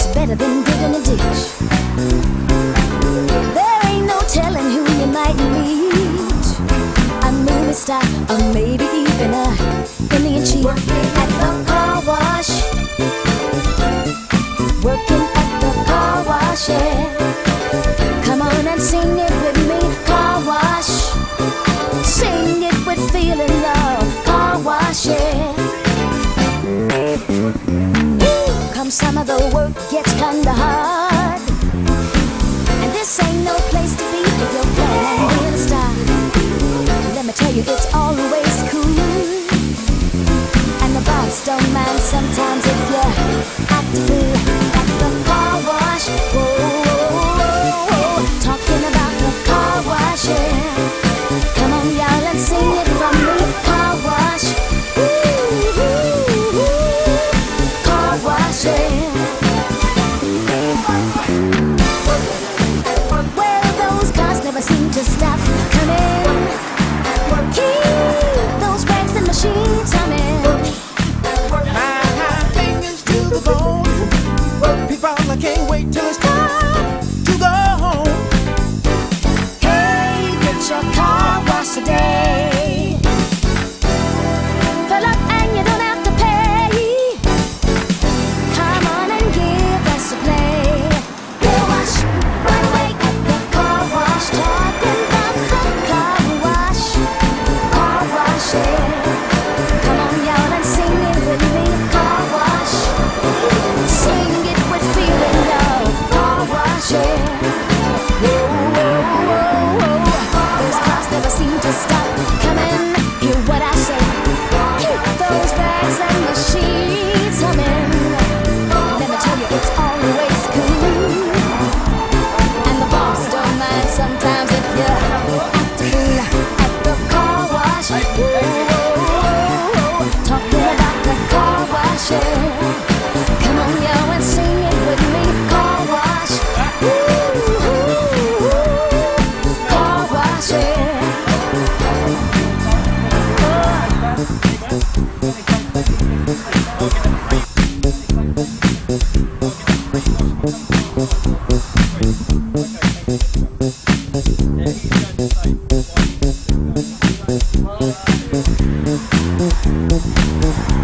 It's better than digging a ditch. There ain't no telling who you might meet. A movie star, or maybe even a Indian chief. Working at the car wash. Working at the car wash, yeah. Come on and sing it with me, car wash. Sing it with feeling, love, car wash, yeah. Come some of the work gets kinda hard, and this ain't no place to be if you're planning on being a star. Let me tell you, it's always cool, and the boss don't mind sometimes if you act a fool at the car wash. Whoa, talking about the car wash, yeah. Come on, y'all, and sing it from me, car wash. Car wash, yeah. Well, those cars never seem to stop coming. Keep those bags and machines humming. My fingers to the bone. People, I can't wait till it's time to go home. Hey, get your car washed today. Fill up and you don't have to pay. Come on and give us a play. We'll wash right away at the car wash. Talking about the car wash. Car wash, yeah. Come on, y'all, and sing it with me. Car wash. Sing it with feeling, love. Car wash, yeah. Those cars never seem to stop coming. Hear what I say. Keep those bags and machines humming. Let me tell you, it's always cool, and the boss don't mind sometimes if you act a fool at the car wash. Talking about the car wash, yeah. Come on, yo, and sing it with me. Car wash. Car wash, yeah. Thank you.